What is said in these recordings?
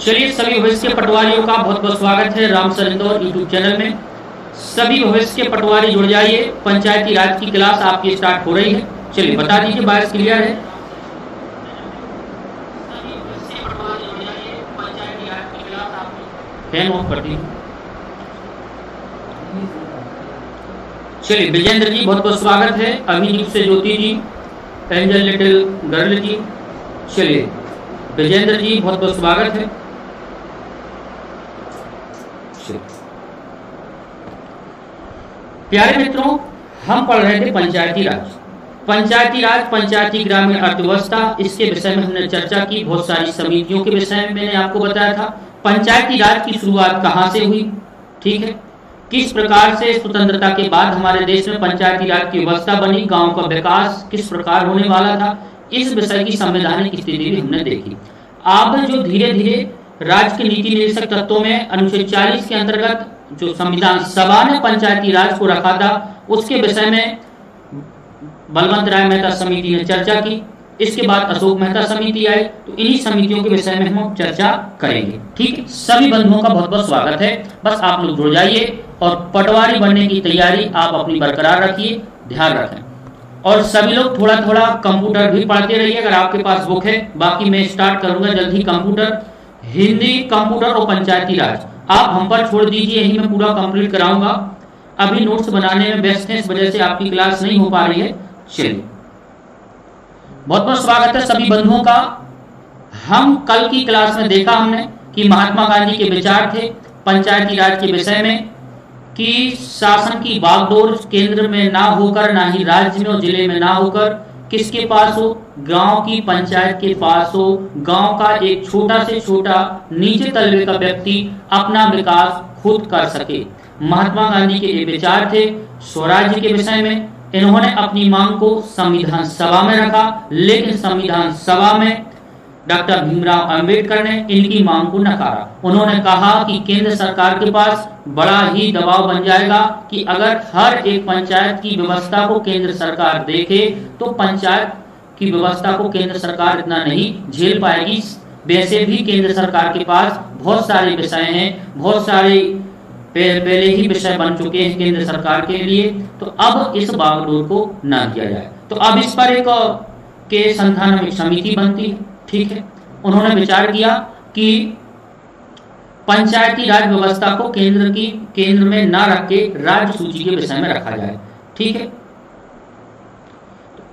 चलिए, सभी भविष्य के पटवारियों का बहुत बहुत स्वागत है Ram sir Indore YouTube channel में। सभी भविष्य के पटवारी जुड़ जाइए, पंचायती राज की क्लास आपकी स्टार्ट हो रही है। चलिए बता दीजिए, वॉइस क्लियर है? फैन ऑफ कर दीजिए। चलिए, विजेंद्र जी बहुत बहुत स्वागत है, अभिजीत से ज्योति जी, एंजल लिटिल गर्ल जी। चलिए विजेंद्र जी बहुत बहुत स्वागत है। प्यारे मित्रों, हम पढ़ रहे थे पंचायती राज, पंचायती ग्रामीण अर्थव्यवस्था। इसके विषय में हमने चर्चा की, बहुत सारी समितियों के विषय में मैंने आपको बताया था। पंचायती राज की शुरुआत कहाँ से हुई, ठीक है, किस प्रकार से स्वतंत्रता के बाद हमारे देश में पंचायती राज की व्यवस्था बनी, गांव का विकास किस प्रकार होने वाला था, इस विषय की संवैधानिक स्थिति भी हमने देखी। अब जो धीरे धीरे राज्य के नीति निर्देशक तत्वों में अनुच्छेद 40 के अंतर्गत जो संविधान सभा ने पंचायती राज को रखा था, उसके विषय में बलवंत राय मेहता समिति ने चर्चा की। इसके बाद अशोक मेहता समिति आई, तो इन्हीं समितियों के विषय में हम चर्चा करेंगे। ठीक है, सभी बंधुओं का बहुत बहुत स्वागत है। बस आप लोग जुड़ जाइए और पटवारी बनने की तैयारी आप अपनी बरकरार रखिए, ध्यान रखें। और सभी लोग थोड़ा थोड़ा कंप्यूटर भी पढ़ते रहिए अगर आपके पास बुक है। बाकी मैं स्टार्ट करूंगा जल्दी कंप्यूटर, हिंदी, कंप्यूटर और पंचायती राज आप हम पर छोड़ दीजिए, यही मैं पूरा कंप्लीट कराऊंगा। अभी नोट्स बनाने में व्यस्त हैं, इस वजह से आपकी क्लास नहीं हो पा रही है। चलिए, बहुत बहुत स्वागत है सभी बंधुओं का। हम कल की क्लास में देखा हमने कि महात्मा गांधी के विचार थे पंचायती राज के विषय में कि शासन की बागडोर केंद्र में ना होकर, ना ही राज्य में और जिले में ना होकर किसके पास हो, गांव की पंचायत के पास हो। गांव का एक छोटा से छोटा नीचे तलवे का व्यक्ति अपना विकास खुद कर सके। महात्मा गांधी के ये विचार थे स्वराज्य के विषय में। इन्होंने अपनी मांग को संविधान सभा में रखा, लेकिन संविधान सभा में डॉक्टर भीमराव अंबेडकर ने इनकी मांग को नकारा। उन्होंने कहा कि केंद्र सरकार के पास बड़ा ही दबाव बन जाएगा कि अगर हर एक पंचायत की व्यवस्था को केंद्र सरकार देखे तो पंचायत की व्यवस्था को केंद्र सरकार इतना नहीं झेल पाएगी। वैसे भी केंद्र सरकार के पास बहुत सारे विषय हैं, बहुत सारे पहले ही विषय बन चुके हैं केंद्र सरकार के लिए, तो अब इस बागडोर को न किया जाए। तो अब इस पर एक के संधान में समिति बनती है, ठीक है। उन्होंने विचार किया कि पंचायती राज व्यवस्था को केंद्र में ना रख के राज्य सूची के विषय में रखा जाए, ठीक है।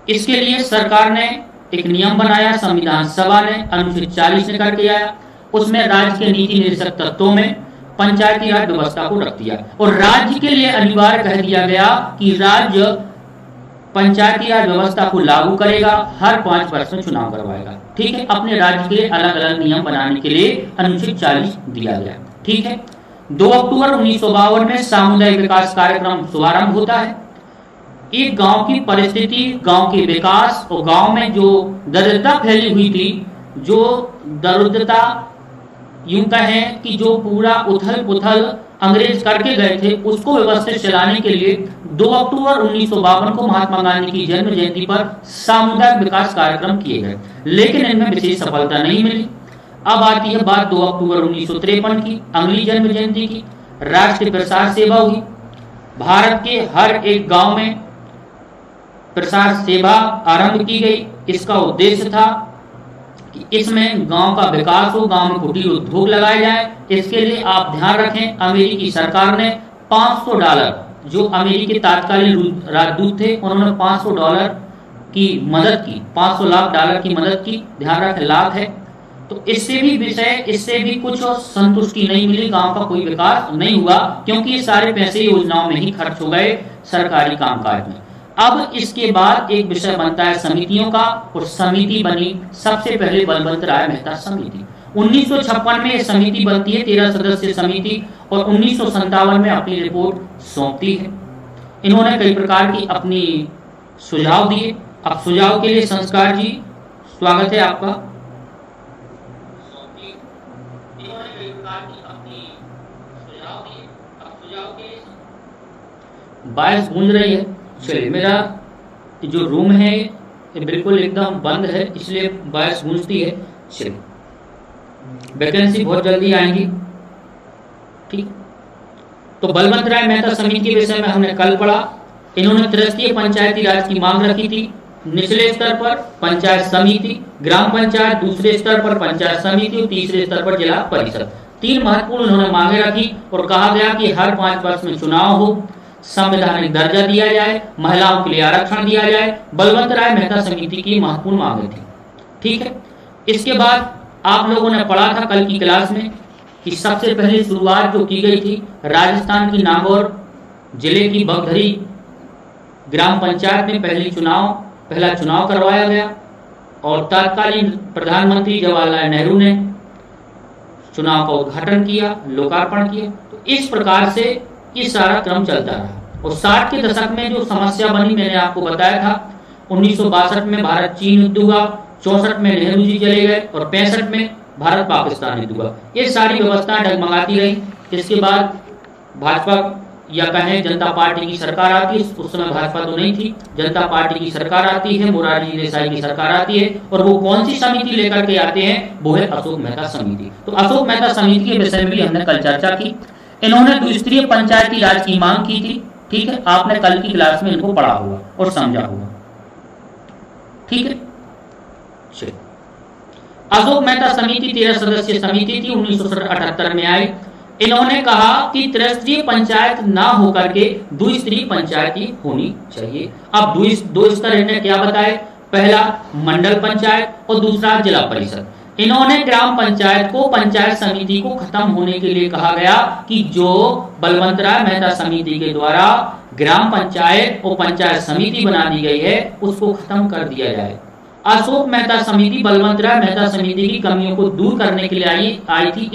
इसके लिए सरकार ने एक नियम बनाया, संविधान सभा ने अनुच्छेद 40 ने करके आया। उसमें राज्य के नीति निर्देशक तत्वों में पंचायती राज व्यवस्था को रख दिया और राज्य के लिए अनिवार्य कह दिया गया कि राज्य पंचायती राज व्यवस्था को लागू करेगा, हर 5 वर्ष में चुनाव करवाएगा, ठीक है। अपने राज्य के अलग अलग नियम बनाने के लिए अनुच्छेद 40 दिया गया, ठीक है। 2 अक्टूबर 1952 में सामुदायिक विकास कार्यक्रम शुभारंभ होता है। एक गांव की परिस्थिति, गांव के विकास और गांव में जो दरिद्रता फैली हुई थी, जो दरिद्रता यूं कहें कि जो पूरा उथल पुथल अंग्रेज करके गए थे, उसको व्यवस्थित चलाने के लिए 2 अक्टूबर 1952 को महात्मा गांधी की जन्म जयंती पर सामुदायिक विकास कार्यक्रम किए गए, लेकिन इनमें विशेष सफलता नहीं मिली। अब आती है बात 2 अक्टूबर 1953 की, अगली जन्म जयंती की। राष्ट्रीय प्रसार सेवा हुई। भारत के हर एक गांव में प्रसार सेवा आरंभ की गई। इसका उद्देश्य था कि इसमें गांव का विकास हो, गांव में कुटीर उद्योग लगाए जाए। इसके लिए आप ध्यान रखें, अमेरिकी सरकार ने $500, जो अमेरिकी तात्कालीन राजदूत थे, उन्होंने $500 की मदद की, $500 लाख की मदद की। ध्यान रखें, लाख है। तो इससे भी कुछ संतुष्टि नहीं मिली, गांव का कोई विकास नहीं हुआ, क्योंकि ये सारे पैसे योजनाओं में ही खर्च हो गए, सरकारी कामकाज में। अब इसके बाद एक विषय बनता है समितियों का, और समिति बनी सबसे पहले बलवंत राय मेहता समिति। 1956 में यह समिति बनती है, 13 सदस्य समिति, और 1957 में अपनी रिपोर्ट सौंपती है। इन्होंने कई प्रकार की अपनी सुझाव दिए। अब सुझाव के लिए संस्कार जी स्वागत है आपका। बारिश गूंज रही है। चलिए, मेरा जो रूम है ये बिल्कुल एकदम बंद है, इसलिए बारिश गूंजती है। चलिए, वैकेंसी बहुत जल्दी आएंगी। ठीक, तो बलवंत राय मेहता समिति के विषय में हमने कल पढ़ा। इन्होंने त्रिस्तरीय पंचायती राज की मांग रखी थी। निचले स्तर पर पंचायत समिति, ग्राम पंचायत, दूसरे स्तर पर पंचायत समिति और तीसरे स्तर पर जिला परिषद। तीन महत्वपूर्ण उन्होंने मांगे रखी और कहा गया कि हर 5 वर्ष में चुनाव हो, संवैधानिक दर्जा दिया जाए, महिलाओं के लिए आरक्षण दिया जाए। बलवंत राय मेहता समिति की महत्वपूर्ण मांगे थी। ठीक है, इसके बाद आप लोगों ने पढ़ा था कल की क्लास में कि सबसे पहले शुरुआत जो की गई थी राजस्थान की नागौर जिले की बगधरी ग्राम पंचायत में पहला चुनाव करवाया गया और तत्कालीन प्रधानमंत्री जवाहरलाल नेहरू ने चुनाव का उद्घाटन किया, लोकार्पण किया। तो इस प्रकार से ये सारा क्रम चलता रहा और 60 के दशक में जो समस्या बनी मैंने आपको बताया था। 1962 में भारत चीन युद्ध हुआ, 64 में नेहरू जी चले गए और 65 में भारत पाकिस्तान युद्ध हुआ। ये सारी व्यवस्थाएं डगमगाती रही। इसके बाद भाजपा या कहें जनता पार्टी की सरकार आती है। उस समय भाजपा तो नहीं थी, जनता पार्टी की सरकार आती है, मोरारजी देसाई की सरकार आती है और वो कौन सी समिति लेकर के आते हैं, वो है अशोक मेहता समिति। तो अशोक मेहता समिति के विषय में भी हमने कल चर्चा की। इन्होंने द्विस्तरीय पंचायती राज की मांग की थी। ठीक है, आपने कल की क्लास में इनको पढ़ा होगा और समझा होगा। ठीक है, चलिए। अशोक मेहता समिति 13 सदस्यीय समिति थी, 1978 में आई। इन्होंने कहा कि त्रिस्तरीय पंचायत ना होकर के द्विस्तरीय पंचायत ही होनी चाहिए। अब दो स्तर इन्होंने क्या बताए, पहला मंडल पंचायत और दूसरा जिला परिषद। इन्होंने ग्राम पंचायत को पंचायत समिति को खत्म होने के लिए कहा गया कि जो बलवंत राय मेहता समिति के द्वारा ग्राम पंचायत और पंचायत समिति बना दी गई है उसको खत्म कर दिया जाए। अशोक मेहता समिति बलवंत राय मेहता समिति की कमियों को दूर करने के लिए आई थी।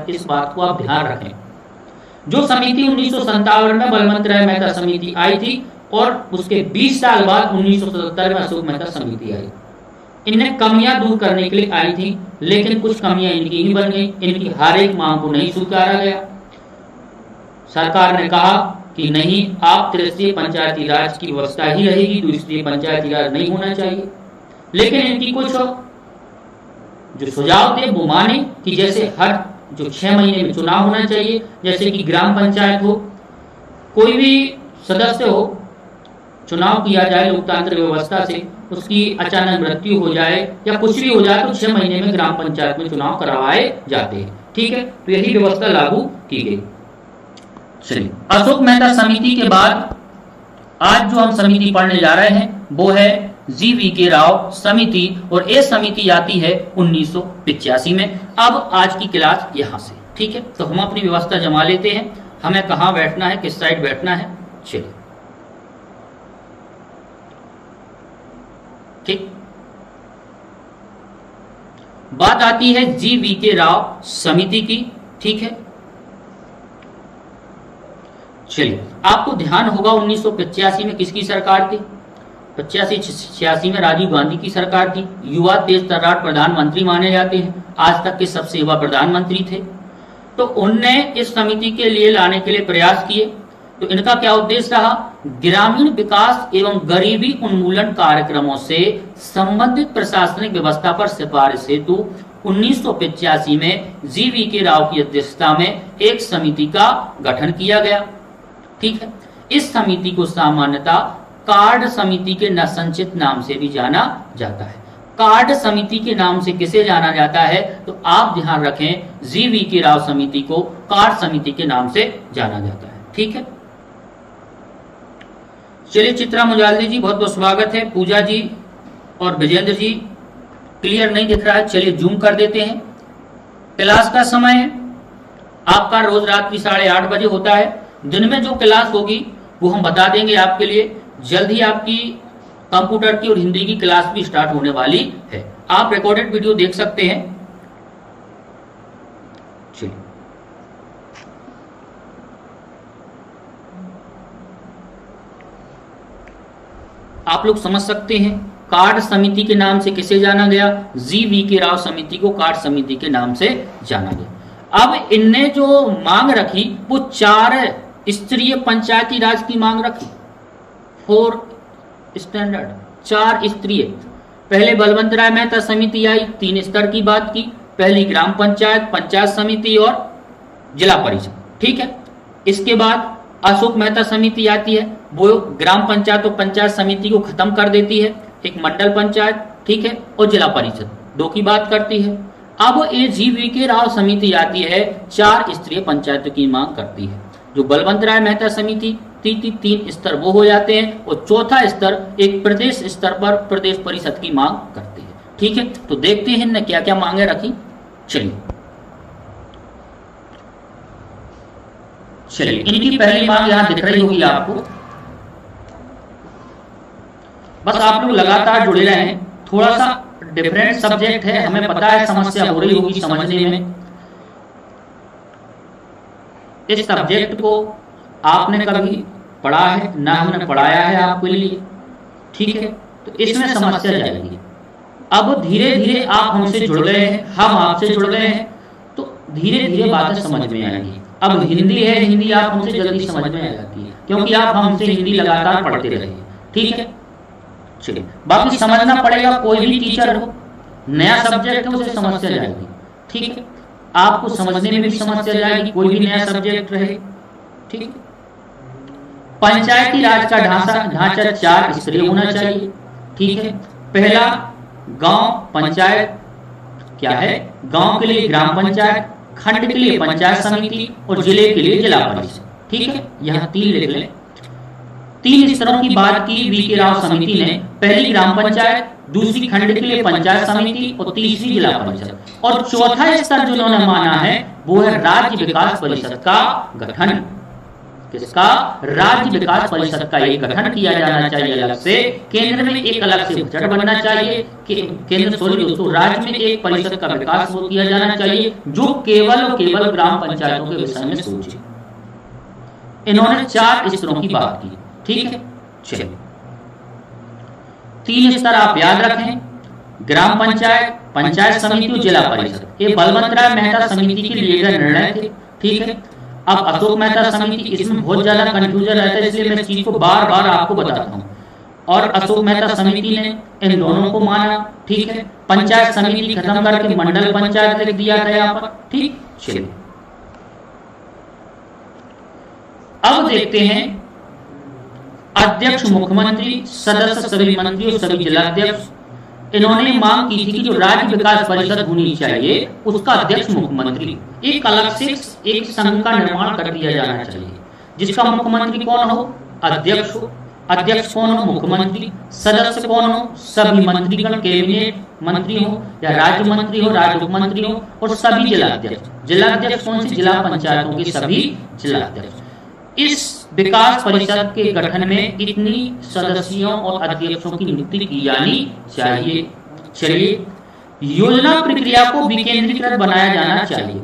इस बात को आप ध्यान रखें। जो समिति 1957 में बलवंत राय मेहता समिति आई थी और उसके 20 साल बाद 1977 में अशोक मेहता समिति आई। इन्हें कमियां दूर करने के लिए आई थी, लेकिन कुछ कमियां इनकी ही बन गई। इनकी हर एक मांग को नहीं स्वीकारा गया। सरकार ने कहा कि नहीं, आप त्रिस्तरीय पंचायती राज की व्यवस्था ही रहेगी, द्विस्तरीय पंचायती राज नहीं होना चाहिए। लेकिन इनकी कुछ जो सुझाव थे वो माने कि जैसे हर जो 6 महीने में चुनाव होना चाहिए, जैसे कि ग्राम पंचायत हो, कोई भी सदस्य हो, चुनाव किया जाए लोकतांत्रिक व्यवस्था से, उसकी अचानक मृत्यु हो जाए या कुछ भी हो जाए तो 6 महीने में ग्राम पंचायत में चुनाव करवाए जाते हैं। ठीक है, तो यही व्यवस्था लागू की गई। चलिए, अशोक मेहता समिति के बाद आज जो हम समिति पढ़ने जा रहे हैं वो है GV राव समिति और ये समिति आती है 1985 में। अब आज की क्लास यहां से। ठीक है, तो हम अपनी व्यवस्था जमा लेते हैं, हमें कहां बैठना है, किस साइड बैठना है। चलिए, ठीक, बात आती है GV राव समिति की। ठीक है, चलिए, आपको ध्यान होगा 1985 में किसकी सरकार थी। 85-86 में राजीव गांधी की सरकार थी। युवा तेज तर्रार प्रधानमंत्री माने जाते हैं, आज तक के सबसे युवा प्रधानमंत्री थे। तो उनने इस समिति के लिए लाने के लिए प्रयास किए। तो इनका क्या उद्देश्य रहा, ग्रामीण विकास एवं गरीबी उन्मूलन कार्यक्रमों से संबंधित प्रशासनिक व्यवस्था पर सिफारिश हेतु 1985 में GV राव की अध्यक्षता में एक समिति का गठन किया गया। ठीक है, इस समिति को सामान्यतः कार्ड समिति के नसंचित नाम से भी जाना जाता है। कार्ड समिति के नाम से किसे जाना जाता है, तो आप ध्यान रखें, GV राव समिति को कार्ड समिति के नाम से जाना जाता है। ठीक है, चलिए, चित्रा मुजालदी जी बहुत बहुत स्वागत है, पूजा जी और विजेंद्र जी। क्लियर नहीं दिख रहा है, चलिए जूम कर देते हैं। क्लास का समय आपका रोज रात की 8:30 बजे होता है। दिन में जो क्लास होगी वो हम बता देंगे आपके लिए। जल्द ही आपकी कंप्यूटर की और हिंदी की क्लास भी स्टार्ट होने वाली है। आप रिकॉर्डेड वीडियो देख सकते हैं। चलिए, आप लोग समझ सकते हैं, कार्ड समिति के नाम से किसे जाना गया, GV राव समिति को कार्ड समिति के नाम से जाना गया। अब इनने जो मांग रखी वो 4 स्तरीय पंचायती राज की मांग रखी। 4 स्टैंडर्ड, 4 स्तरीय। पहले बलवंत राय मेहता समिति आई, 3 स्तर की बात की। पहली ग्राम पंचायत, पंचायत समिति और जिला परिषद, ठीक है। इसके बाद अशोक मेहता समिति आती है, वो ग्राम पंचायत और पंचायत समिति को खत्म कर देती है, एक मंडल पंचायत, ठीक है, और जिला परिषद, दो की बात करती है। अब ये GV.K. राव समिति आती है, 4 स्तरीय पंचायतों की मांग करती है। जो बलवंत राय मेहता समिति 3 स्तर वो हो जाते हैं, और चौथा स्तर एक प्रदेश स्तर पर प्रदेश परिषद की मांग करती है, ठीक है। तो देखते हैं इनने क्या क्या मांगे रखी। चलिए इनकी पहली मांग यहां दिख रही होगी आपको, बस आप लोग लगातार जुड़े रहें। थोड़ा सा डिफरेंट सब्जेक्ट है, हमें पता है समस्या हो रही होगी समझने में। इस सब्जेक्ट को आपने कभी पढ़ा है ना, हमने पढ़ाया है आपके लिए, ठीक है। तो इसमें समस्या जाएगी। अब धीरे धीरे आप हमसे जुड़ गए हैं, हम आपसे जुड़ गए हैं, तो धीरे धीरे बातें समझ में आएंगी। अब हिंदी है, हिंदी आप हमसे जल्दी समझ में आ जाती है, क्योंकि आप हमसे हिंदी लगातार पढ़ते रहे, ठीक है। चलिए बाकी समझना पड़ेगा, कोई भी टीचर हो, नया सब्जेक्ट है उसे समस्या जाएगी, ठीक है। आपको समझने में भी समस्या जाएगी, कोई भी नया सब्जेक्ट रहे, ठीक है। पंचायती राज का ढांचा 4 स्तरीय होना चाहिए, ठीक है। पहला गांव पंचायत क्या है, गांव के लिए ग्राम पंचायत, खंड के लिए पंचायत समिति और जिले के लिए जिला परिषद, ठीक है। यहाँ 3 लिख लें। 3 स्तरों की बात की V.K. राव समिति ने, पहली ग्राम पंचायत, दूसरी खंड के लिए पंचायत समिति और तीसरी जिला परिषद, और चौथा स्तर जो उन्होंने माना है वो है राज्य विकास परिषद का गठन। किसका? राज्य विकास परिषद का एक गठन किया जाना चाहिए अलग से, केंद्र में एक अलग से बजट बनना चाहिए, राज्य में एक परिषद का विकास वो किया जाना चाहिए जो केवल और केवल ग्राम पंचायतों के विषय में सोचे। इन्होंने 4 स्तरों की बात की, ठीक है। चलिए 3 स्तर आप याद रखें, ग्राम पंचायत, पंचायत समिति और जिला परिषद। ये बलवंत राय मेहता समिति के लिए निर्णय थे, ठीक है। अब अशोक मेहता समिति, इसमें बहुत ज्यादा कंफ्यूजन रहता है, इसलिए मैं इस चीज को बार बार आपको बताता हूँ। और अशोक मेहता समिति ने इन दोनों को माना, ठीक है। पंचायत समिति खत्म करके मंडल पंचायत लिख दिया था यहाँ पर, ठीक। चलिए अब देखते हैं अध्यक्ष मुख्यमंत्री, सदस्य सभी मंत्री और सभी जिलाध्यक्ष। इन्होंने मांग की थी कि जो राज्य विकास परिषद होनी चाहिए उसका अध्यक्ष मुख्यमंत्री, एक अलग से एक संघ का निर्माण कर दिया जाना चाहिए, जिसका मुख्यमंत्री कौन हो? अध्यक्ष हो। अध्यक्ष कौन हो? मुख्यमंत्री। सदस्य कौन हो? सभी मंत्रीगण, कैबिनेट मंत्री हो या राज्य मंत्री हो, राज्य उपमंत्री हो, और सभी जिलाध्यक्ष। जिलाध्यक्ष कौन से? जिला पंचायतों के सभी जिलाध्यक्ष। इस विकास परिषद के गठन में इतनी सदस्यों और अध्यक्षों की नियुक्ति की जानी चाहिए। चलिए योजना प्रक्रिया को विकेंद्रीकृत बनाया जाना चाहिए।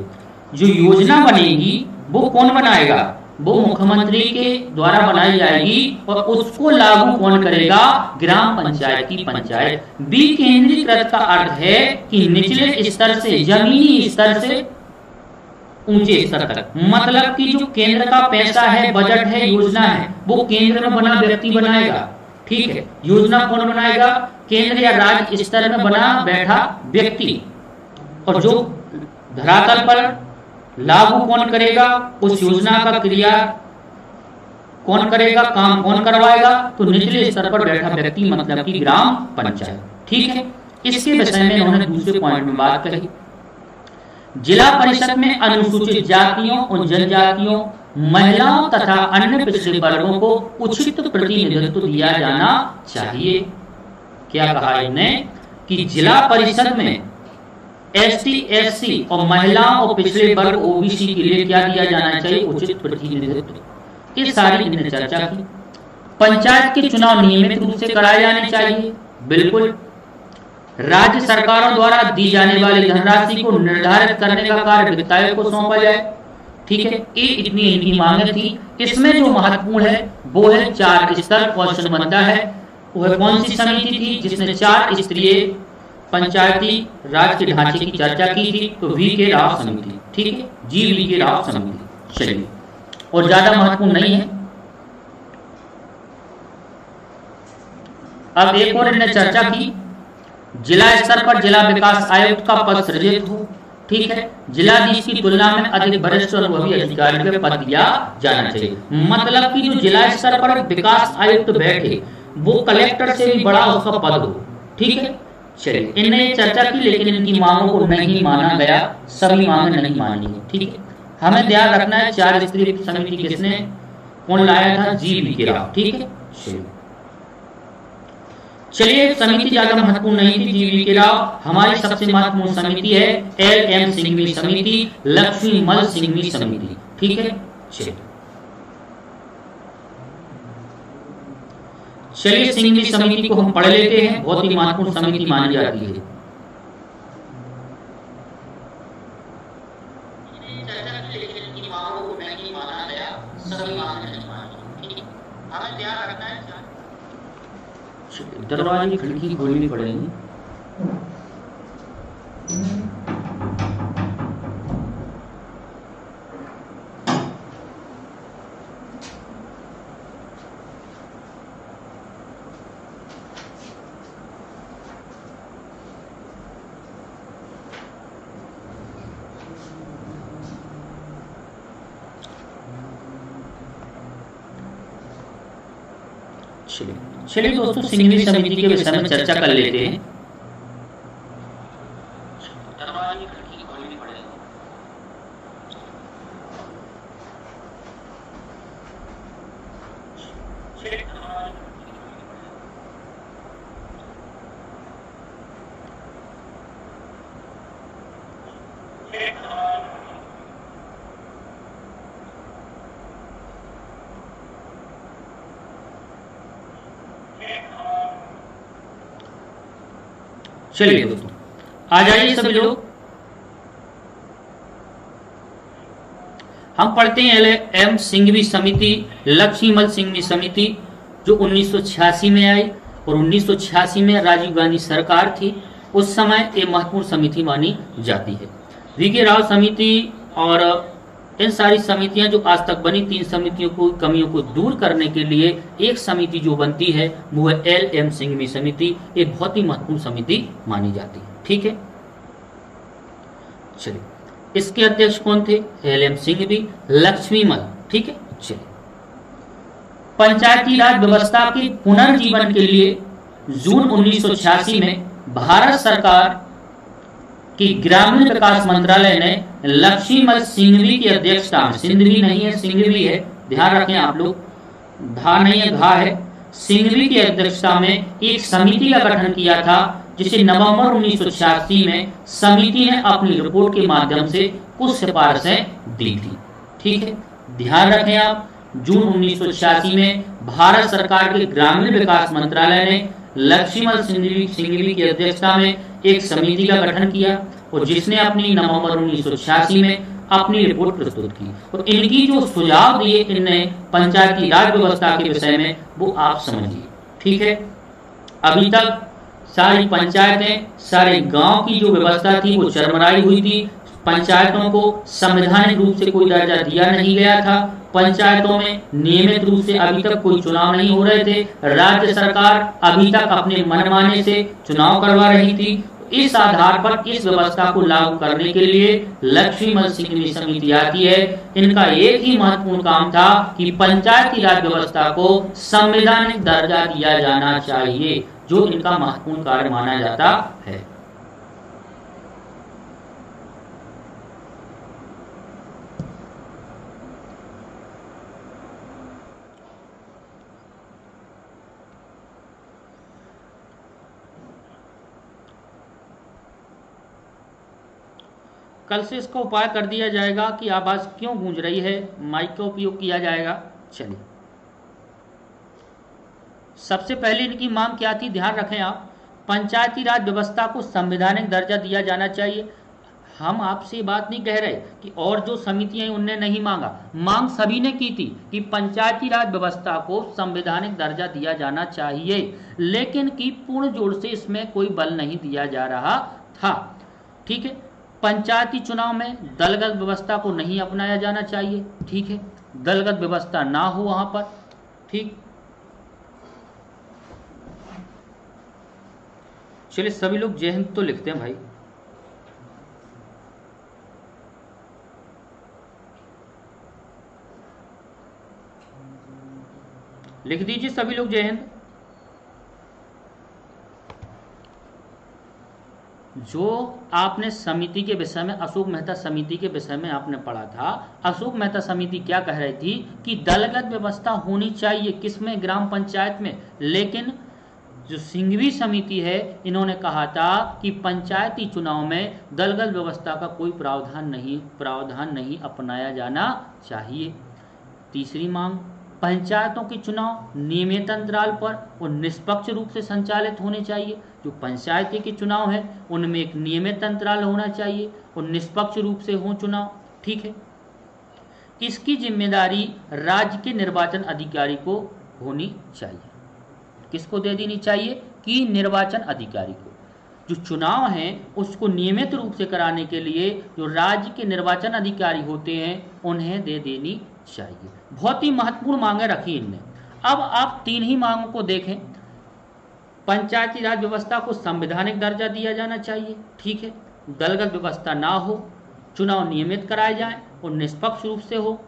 जो योजना बनेगी वो कौन बनाएगा? वो मुख्यमंत्री के द्वारा बनाई जाएगी, और उसको लागू कौन करेगा? ग्राम पंचायत की पंचायत। विकेंद्रीकृत का अर्थ है कि निचले स्तर से, जमीनी स्तर से ऊंचे स्तर तक, मतलब कि जो केंद्र का पैसा है, बजट है, योजना है, वो केंद्र में बना व्यक्ति बनाएगा, ठीक है। योजना कौन बनाएगा? केंद्र या राज्य स्तर में बना बैठा व्यक्ति। और जो धरातल पर लागू कौन करेगा? उस योजना का क्रिया कौन करेगा, काम कौन करवाएगा? तो निचले स्तर पर बैठा व्यक्ति, मतलब कि ग्राम पंचायत, ठीक है। इसके विषय में उन्होंने दूसरे पॉइंट में बात कही। जिला परिषद में अनुसूचित जातियों और जनजातियों, महिलाओं तथा अन्य पिछड़े वर्गों को उचित प्रतिनिधित्व दिया जाना चाहिए। क्या कहा इन्होंने? कि जिला परिषद में ST, SC और महिलाओं और पिछड़े वर्ग OBC के लिए क्या दिया जाना चाहिए? उचित प्रतिनिधित्व। ये सारी इन्होंने चर्चा की। पंचायत के चुनाव नियमित रूप से कराए जाने चाहिए, बिल्कुल। राज्य सरकारों द्वारा दी जाने वाली धनराशि को निर्धारित करने का कार्य वित्तायोग को सौंपा जाए, ठीक है। ये इतनी इनकी मांगे थी। इसमें जो महत्वपूर्ण है वो है 4 स्तर। क्वेश्चन बनता है वह कौन सी समिति थी जिसने 4 स्तरीय पंचायती राज के ढांचे की चर्चा की थी? तो V.K. राव समिति, ठीक है, V.K. राव समिति। चलिए, और ज्यादा महत्वपूर्ण नहीं है। अब एक और इन्होंने चर्चा की, जिला स्तर पर जिला विकास आयुक्त का पद सृजित हो। ठीक है, जिलाधीश की तुलना में अधिक वरिष्ठ और अनुभवी अधिकारी का पद दिया जाना चाहिए। मतलब कि जो जिला स्तर पर विकास आयुक्त बैठे वो कलेक्टर से भी बड़ा उसका पद हो। ठीक है, चलिए इनने ये चर्चा की लेकिन इनकी मांगों को नहीं माना गया, सभी मांगे नहीं मानी गई। ठीक है, हमें ध्यान रखना है 4 स्तरीय समिति किसने कौन लाया था, जीवी के राव। ठीक है, चलिए समिति ज्यादा महत्वपूर्ण नहीं थी जीवी के राव। हमारी सबसे महत्वपूर्ण समिति है एल एम सिंघवी समिति, लक्ष्मी मल सिंघवी समिति। ठीक है, चलिए सिंघवी समिति को हम पढ़ लेते हैं, बहुत ही महत्वपूर्ण समिति मानी जाती है। दरवाजे खिड़की खोलनी पड़ेगी। चलिए दोस्तों सिंघवी समिति के विषय में चर्चा कर लेते हैं। चलिए दोस्तों आ जाइए सभी लोग, हम पढ़ते हैं एल एम सिंघवी समिति, लक्ष्मीमल सिंघवी समिति जो 1986 में आई और 1986 में राजीव गांधी सरकार थी, उस समय ये महत्वपूर्ण समिति मानी जाती है। वीके राव समिति और इन सारी समितियां जो आज तक बनी, 3 समितियों को कमियों को दूर करने के लिए एक समिति जो बनती है वो है एल एम सिंघवी समिति। एक बहुत ही महत्वपूर्ण समिति मानी जाती है। ठीक है, चलिए इसके अध्यक्ष कौन थे, एल एम सिंघवी, लक्ष्मीमल। ठीक है, चलिए पंचायती राज व्यवस्था के पुनर्जीवन के लिए जून 1986 में भारत सरकार कि ग्रामीण विकास मंत्रालय ने लक्ष्मीमल सिंघवी की अध्यक्षता में, सिंधवी नहीं है सिंघवी है, ध्यान रखें आप लोग, धा नहीं है घा है, सिंघवी की अध्यक्षता में एक समिति का गठन किया था जिसे नवंबर 1986 में समिति ने अपनी रिपोर्ट के माध्यम से कुछ सिफारिशें दी थी। ठीक है, ध्यान रखें आप, जून 1986 में भारत सरकार के ग्रामीण विकास मंत्रालय ने लक्ष्मीमल सिंघवी की अध्यक्षता में एक समिति का गठन किया और जिसने अपनी नवंबर 1986 में अपनी रिपोर्ट प्रस्तुत की और इनकी जो सुझाव दिए इनने पंचायती राज व्यवस्था के विषय में वो आप समझिए। ठीक है, अभी तक सारी पंचायतें, सारे गांव की जो व्यवस्था थी वो चरमराई हुई थी। पंचायतों को संवैधानिक रूप से कोई दर्जा दिया नहीं गया था। पंचायतों में नियमित रूप से अभी तक कोई चुनाव नहीं हो रहे थे। राज्य सरकार अभी तक अपने मनमाने से चुनाव करवा रही थी। इस आधार पर इस व्यवस्था को लागू करने के लिए लक्ष्मीमल सिंघवी समिति आती है। इनका एक ही महत्वपूर्ण काम था कि पंचायती राज व्यवस्था को संवैधानिक दर्जा दिया जाना चाहिए, जो इनका महत्वपूर्ण कार्य माना जाता है। कल से इसका उपाय कर दिया जाएगा कि आवाज क्यों गूंज रही है, माइक का उपयोग किया जाएगा। चलिए, सबसे पहले इनकी मांग क्या थी, ध्यान रखें आप, पंचायती राज व्यवस्था को संवैधानिक दर्जा दिया जाना चाहिए। हम आपसे बात नहीं कह रहे कि और जो समितियां उनने नहीं मांगा, मांग सभी ने की थी कि पंचायती राज व्यवस्था को संवैधानिक दर्जा दिया जाना चाहिए, लेकिन की पूर्ण जोर से इसमें कोई बल नहीं दिया जा रहा था। ठीक है, पंचायती चुनाव में दलगत व्यवस्था को नहीं अपनाया जाना चाहिए। ठीक है, दलगत व्यवस्था ना हो वहां पर। ठीक, चलिए सभी लोग जय हिंद तो लिखते हैं भाई। लिख दीजिए सभी लोग, जय हिंद। जो आपने समिति के विषय में, अशोक मेहता समिति के विषय में आपने पढ़ा था, अशोक मेहता समिति क्या कह रही थी कि दलगत व्यवस्था होनी चाहिए, किसमें, ग्राम पंचायत में। लेकिन जो सिंघवी समिति है, इन्होंने कहा था कि पंचायती चुनाव में दलगत व्यवस्था का कोई प्रावधान नहीं अपनाया जाना चाहिए। तीसरी मांग, पंचायतों के चुनाव नियमित अंतराल पर और निष्पक्ष रूप से संचालित होने चाहिए। जो पंचायती के चुनाव है उनमें एक नियमित अंतराल होना चाहिए और निष्पक्ष रूप से हो चुनाव, ठीक है। इसकी जिम्मेदारी राज्य के निर्वाचन अधिकारी को होनी चाहिए। किसको दे देनी चाहिए कि निर्वाचन अधिकारी को। जो चुनाव हैं उसको नियमित रूप से कराने के लिए जो राज्य के निर्वाचन अधिकारी होते हैं उन्हें दे देनी चाहिए। बहुत ही महत्वपूर्ण मांगे रखी इनने। अब आप तीन ही मांगों को देखें। पंचायती राज व्यवस्था को संवैधानिक दर्जा दिया जाना चाहिए, ठीक है। दलगत व्यवस्था ना हो, चुनाव नियमित कराए जाएं और निष्पक्ष रूप से हो,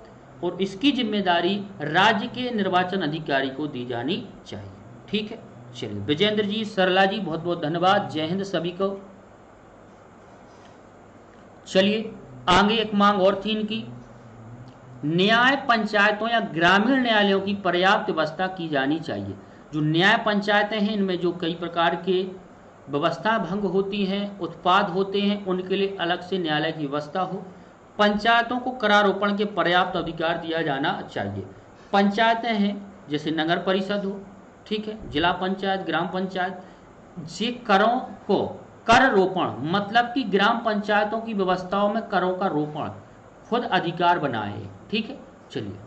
और इसकी जिम्मेदारी राज्य के निर्वाचन अधिकारी को दी जानी चाहिए, ठीक है। चलिए, विजेंद्र जी, सरला जी, बहुत बहुत धन्यवाद। जय हिंद सभी को। चलिए आगे एक मांग और थी इनकी, न्याय पंचायतों या ग्रामीण न्यायालयों की पर्याप्त व्यवस्था की जानी चाहिए। जो न्याय पंचायतें हैं इनमें जो कई प्रकार के व्यवस्था भंग होती हैं, उत्पाद होते हैं, उनके लिए अलग से न्यायालय की व्यवस्था हो। पंचायतों को करारोपण के पर्याप्त अधिकार दिया जाना चाहिए। पंचायतें हैं जैसे नगर परिषद हो, ठीक है, जिला पंचायत, ग्राम पंचायत, ये करों को कर रोपण, मतलब कि ग्राम पंचायतों की व्यवस्थाओं में करों का रोपण खुद अधिकार बनाए, ठीक है। चलिए,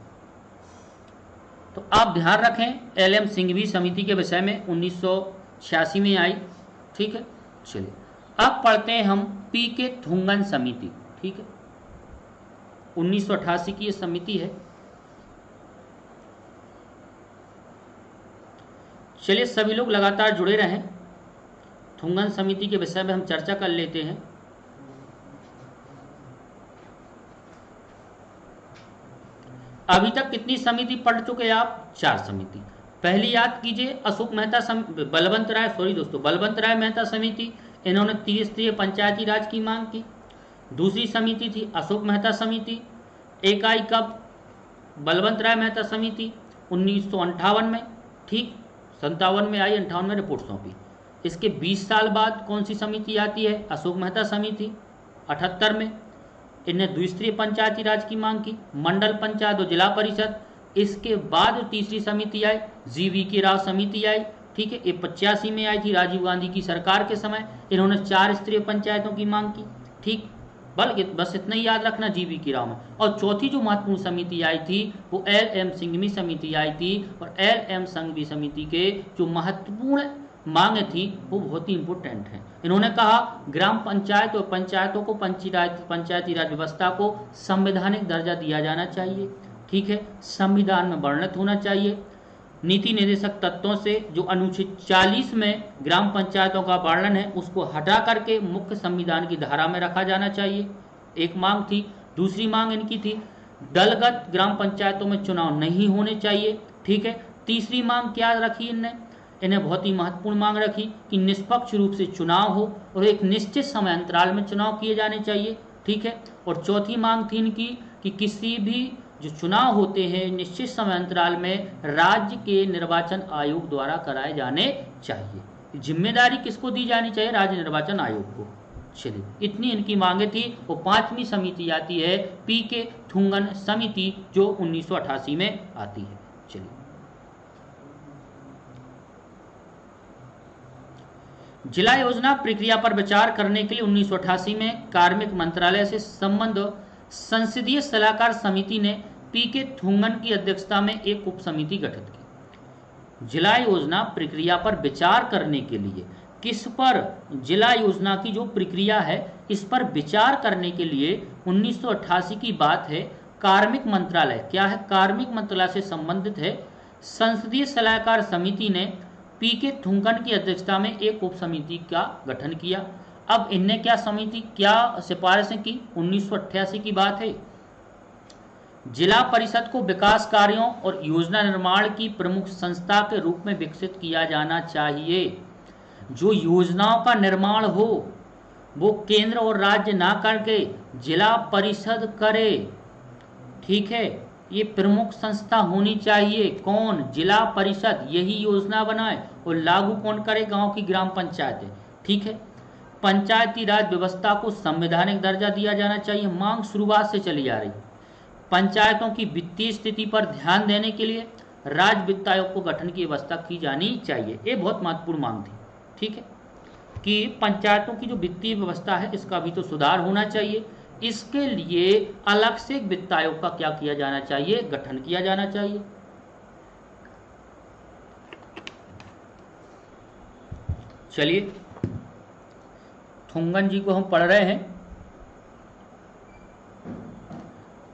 तो आप ध्यान रखें एल.एम. सिंघवी समिति के विषय में 1986 में आई, ठीक है। चलिए अब पढ़ते हैं हम पी.के. थुंगन समिति, ठीक है, 1988 की ये समिति है। चलिए सभी लोग लगातार जुड़े रहें, थुंगन समिति के विषय में हम चर्चा कर लेते हैं। अभी तक कितनी समिति पढ़ चुके हैं आप? 4 समिति। पहली याद कीजिए अशोक मेहता बलवंत राय मेहता समिति, इन्होंने त्रिस्तरीय पंचायती राज की मांग की। दूसरी समिति थी अशोक मेहता समिति, एक आई कब? बलवंत राय मेहता समिति 1958 में, ठीक, 57 में आई, 58 में रिपोर्ट सौंपी। इसके 20 साल बाद कौन सी समिति आती है? अशोक मेहता समिति 78 में। इन्हें द्विस्तरीय पंचायती राज की मांग की, मंडल पंचायत और जिला परिषद। इसके बाद जो तीसरी समिति आई जी.वी.के. राव समिति आई, ठीक है, ये 85 में आई थी राजीव गांधी की सरकार के समय। इन्होंने 4 स्तरीय पंचायतों की मांग की, ठीक, बल्कि बस इतना ही याद रखना जी.वी.के. राव में। और चौथी जो महत्वपूर्ण समिति आई थी वो एल.एम. सिंघवी समिति आई थी, और एल.एम. सिंघवी समिति के जो महत्वपूर्ण मांगे थी वो बहुत ही इंपोर्टेंट है। इन्होंने कहा ग्राम पंचायत और पंचायतों को पंचायती राज व्यवस्था को संवैधानिक दर्जा दिया जाना चाहिए, ठीक है, संविधान में वर्णित होना चाहिए। नीति निर्देशक तत्वों से जो अनुच्छेद 40 में ग्राम पंचायतों का वर्णन है उसको हटा करके मुख्य संविधान की धारा में रखा जाना चाहिए, एक मांग थी। दूसरी मांग इनकी थी दलगत ग्राम पंचायतों में चुनाव नहीं होने चाहिए, ठीक है। तीसरी मांग क्या रखी इन्हें बहुत ही महत्वपूर्ण मांग रखी कि निष्पक्ष रूप से चुनाव हो और एक निश्चित समय अंतराल में चुनाव किए जाने चाहिए, ठीक है। और चौथी मांग थी इनकी कि किसी भी जो चुनाव होते हैं निश्चित समय अंतराल में राज्य के निर्वाचन आयोग द्वारा कराए जाने चाहिए। जिम्मेदारी किसको दी जानी चाहिए? राज्य निर्वाचन आयोग को। चलिए, इतनी इनकी मांगे थी। वो 5वीं समिति आती है पी.के. थुंगन समिति जो 1988 में आती है। चलिए, जिला योजना प्रक्रिया पर विचार करने के लिए 1988 में कार्मिक मंत्रालय से संबद्ध संसदीय सलाहकार समिति ने पी.के. थुंगन की अध्यक्षता में एक उप समिति गठित की। जिला योजना प्रक्रिया पर विचार करने के लिए, किस पर? जिला योजना की जो प्रक्रिया है इस पर विचार करने के लिए 1988 की बात है। कार्मिक मंत्रालय क्या है? कार्मिक मंत्रालय से संबंधित है। संसदीय सलाहकार समिति ने पी.के. थुंगन की अध्यक्षता में एक उप समिति का गठन किया। अब इनने क्या सिफारिशें की? 1988 की बात है। जिला परिषद को विकास कार्यों और योजना निर्माण की प्रमुख संस्था के रूप में विकसित किया जाना चाहिए। जो योजनाओं का निर्माण हो वो केंद्र और राज्य ना करके जिला परिषद करे, ठीक है। ये प्रमुख संस्था होनी चाहिए, कौन? जिला परिषद। यही योजना बनाए और लागू कौन करे? गांव की ग्राम पंचायतें, ठीक है। पंचायती राज व्यवस्था को संवैधानिक दर्जा दिया जाना चाहिए। मांग शुरुआत से चली आ रही। पंचायतों की वित्तीय स्थिति पर ध्यान देने के लिए राज्य वित्त आयोग को गठन की व्यवस्था की जानी चाहिए। ये बहुत महत्वपूर्ण मांग थी, ठीक है, कि पंचायतों की जो वित्तीय व्यवस्था है इसका भी तो सुधार होना चाहिए। इसके लिए अलग से एक वित्त आयोग का क्या किया जाना चाहिए? गठन किया जाना चाहिए। चलिए, थुंगन जी को हम पढ़ रहे हैं।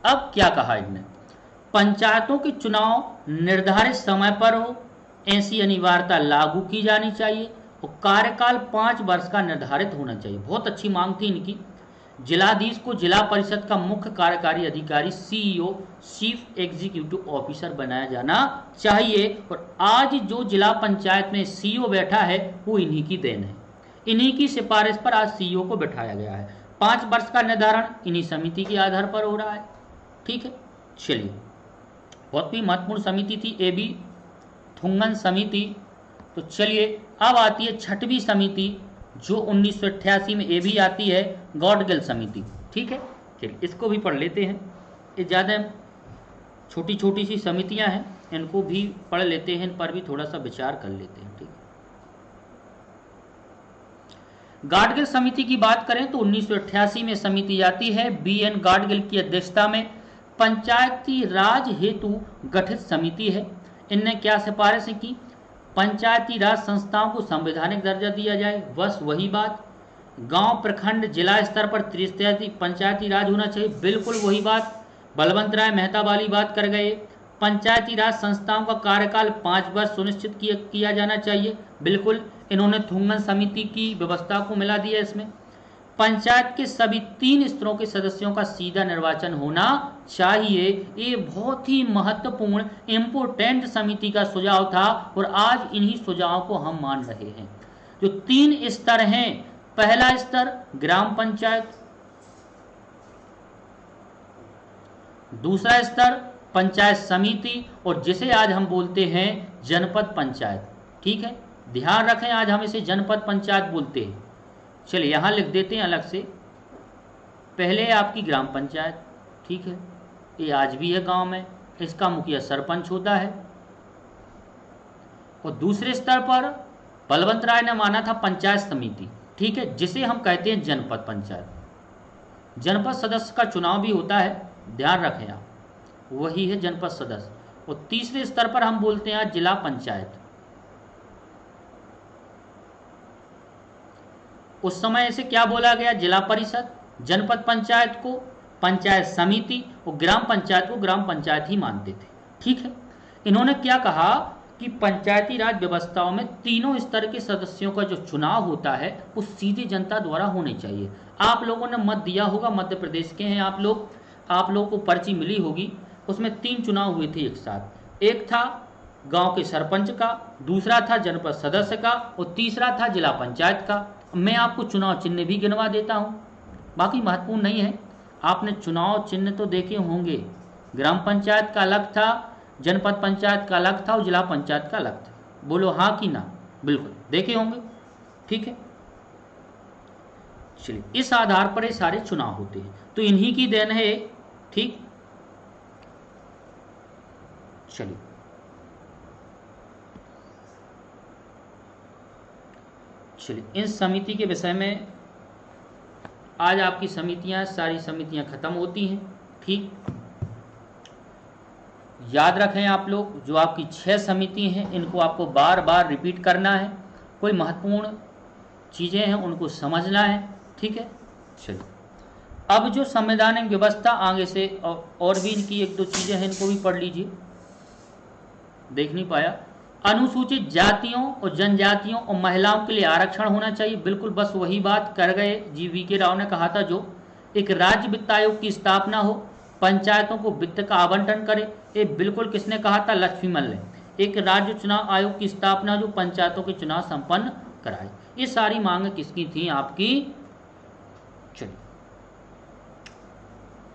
अब क्या कहा इन्होंने? पंचायतों के चुनाव निर्धारित समय पर हो, ऐसी अनिवार्यता लागू की जानी चाहिए और कार्यकाल 5 वर्ष का निर्धारित होना चाहिए। बहुत अच्छी मांग थी इनकी। जिलाधीश को जिला परिषद का मुख्य कार्यकारी अधिकारी सीईओ, चीफ एग्जीक्यूटिव ऑफिसर बनाया जाना चाहिए। और आज जो जिला पंचायत में सीईओ बैठा है वो इन्हीं की देन है। इन्हीं की सिफारिश पर आज सीईओ को बैठाया गया है। 5 वर्ष का निर्धारण इन्हीं समिति के आधार पर हो रहा है, ठीक है। चलिए, बहुत ही महत्वपूर्ण समिति थी एबी थुंगन समिति। तो चलिए, अब आती है 6वीं समिति जो 1988 में ये भी आती है, गॉडगिल समिति, ठीक है। चलिए, इसको भी पढ़ लेते हैं। ये ज़्यादा छोटी छोटी सी समितियां हैं, इनको भी पढ़ लेते हैं, इन पर भी थोड़ा सा विचार कर लेते हैं, ठीक है। गाडगिल समिति की बात करें तो 1988 में समिति आती है। BN गाडगिल की अध्यक्षता में पंचायती राज हेतु गठित समिति है। इनने क्या सिफारिशें की? पंचायती राज संस्थाओं को संवैधानिक दर्जा दिया जाए, बस वही बात। गांव, प्रखंड, जिला स्तर पर त्रिस्तरीय पंचायती राज होना चाहिए, बिल्कुल वही बात। बलवंत राय मेहता वाली बात कर गए। पंचायती राज संस्थाओं का कार्यकाल 5 वर्ष सुनिश्चित किया जाना चाहिए, बिल्कुल। इन्होंने थुंगन समिति की व्यवस्था को मिला दिया इसमें। पंचायत के सभी 3 स्तरों के सदस्यों का सीधा निर्वाचन होना चाहिए। ये बहुत ही महत्वपूर्ण इम्पोर्टेंट समिति का सुझाव था और आज इन्हीं सुझावों को हम मान रहे हैं। जो 3 स्तर हैं, पहला स्तर ग्राम पंचायत, दूसरा स्तर पंचायत समिति और जिसे आज हम बोलते हैं जनपद पंचायत, ठीक है। ध्यान रखें, आज हम इसे जनपद पंचायत बोलते हैं। चलिए, यहां लिख देते हैं अलग से। पहले आपकी ग्राम पंचायत, ठीक है, ये आज भी है गांव में, इसका मुखिया सरपंच होता है। और दूसरे स्तर पर बलवंत राय ने माना था पंचायत समिति, ठीक है, जिसे हम कहते हैं जनपद पंचायत। जनपद सदस्य का चुनाव भी होता है, ध्यान रखें आप, वही है जनपद सदस्य। और तीसरे स्तर पर हम बोलते हैं जिला पंचायत। उस समय इसे क्या बोला गया? जिला परिषद। जनपद पंचायत को पंचायत समिति और ग्राम पंचायत को ग्राम पंचायत ही मानते थे, ठीक है। इन्होंने क्या कहा कि पंचायती राज व्यवस्थाओं में तीनों स्तर के सदस्यों का जो चुनाव होता है वो सीधी जनता द्वारा होने चाहिए। आप लोगों ने मत दिया होगा, मध्य प्रदेश के हैं आप लोगों को पर्ची मिली होगी, उसमें 3 चुनाव हुए थे एक साथ। एक था गांव के सरपंच का, दूसरा था जनपद सदस्य का और तीसरा था जिला पंचायत का। मैं आपको चुनाव चिन्ह भी गिनवा देता हूं, बाकी महत्वपूर्ण नहीं है। आपने चुनाव चिन्ह तो देखे होंगे, ग्राम पंचायत का अलग था, जनपद पंचायत का अलग था और जिला पंचायत का अलग था। बोलो हाँ कि ना? बिल्कुल देखे होंगे, ठीक है। चलिए, इस आधार पर ये सारे चुनाव होते हैं, तो इन्हीं की देन है, ठीक। चलिए, इन समिति के विषय में आज आपकी समितियां, सारी समितियां खत्म होती हैं, ठीक। याद रखें आप लोग, जो आपकी 6 समिति हैं इनको आपको बार बार रिपीट करना है। कोई महत्वपूर्ण चीज़ें हैं उनको समझना है, ठीक है। चलिए, अब जो संवैधानिक व्यवस्था आगे से और भी इनकी 1-2 चीज़ें हैं, इनको भी पढ़ लीजिए, देख नहीं पाया। अनुसूचित जातियों और जनजातियों और महिलाओं के लिए आरक्षण होना चाहिए, बिल्कुल बस वही बात कर गए। जी VK राव ने कहा था, जो एक राज्य वित्त आयोग की स्थापना हो पंचायतों को वित्त का आवंटन करे। ये बिल्कुल किसने कहा था? लक्ष्मीमल ने। एक राज्य चुनाव आयोग की स्थापना जो पंचायतों के चुनाव संपन्न कराए। ये सारी मांग किसकी थी? आपकी चलिए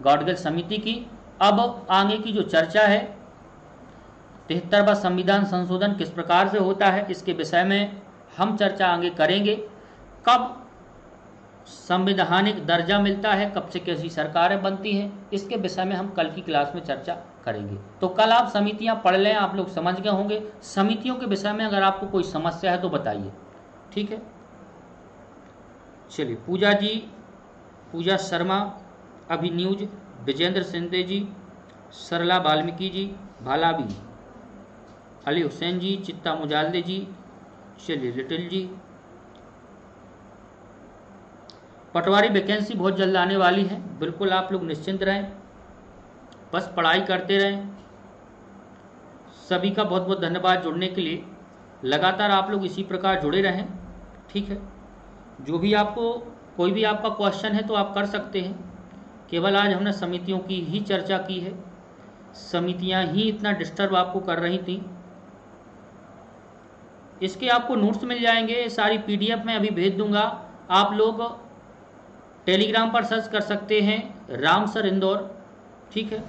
गौडगल समिति की। अब आगे की जो चर्चा है, 73वां संविधान संशोधन किस प्रकार से होता है, इसके विषय में हम चर्चा आगे करेंगे। कब संवैधानिक दर्जा मिलता है, कब से कैसी सरकारें बनती हैं, इसके विषय में हम कल की क्लास में चर्चा करेंगे। तो कल आप समितियां पढ़ लें, आप लोग समझ गए होंगे। समितियों के विषय में अगर आपको कोई समस्या है तो बताइए, ठीक है। चलिए, पूजा जी, पूजा शर्मा, अभिन्यूज, विजेंद्र सिंधे जी, सरला वाल्मीकि जी, भालाबी, अली हुसैन जी, चित्ता मुजालदे जी, चलिए लिटिल जी। पटवारी वैकेंसी बहुत जल्द आने वाली है, बिल्कुल आप लोग निश्चिंत रहें, बस पढ़ाई करते रहें। सभी का बहुत बहुत धन्यवाद जुड़ने के लिए। लगातार आप लोग इसी प्रकार जुड़े रहें, ठीक है। जो भी आपको कोई भी आपका क्वेश्चन है तो आप कर सकते हैं। केवल आज हमने समितियों की ही चर्चा की है, समितियां ही इतना डिस्टर्ब आपको कर रही थी। इसके आपको नोट्स मिल जाएंगे, सारी PDF में अभी भेज दूंगा। आप लोग टेलीग्राम पर सर्च कर सकते हैं रामसर इंदौर, ठीक है।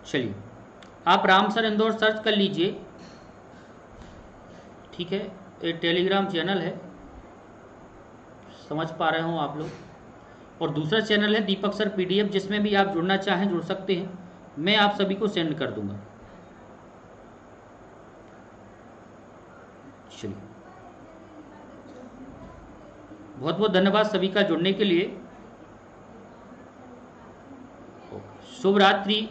चलिए, आप रामसर इंदौर सर्च कर लीजिए, ठीक है। ये टेलीग्राम चैनल है, समझ पा रहे हो आप लोग। और दूसरा चैनल है दीपक सर PDF, जिसमें भी आप जुड़ना चाहें जुड़ सकते हैं, मैं आप सभी को सेंड कर दूंगा। चलिए, बहुत बहुत धन्यवाद सभी का जुड़ने के लिए। शुभ रात्रि।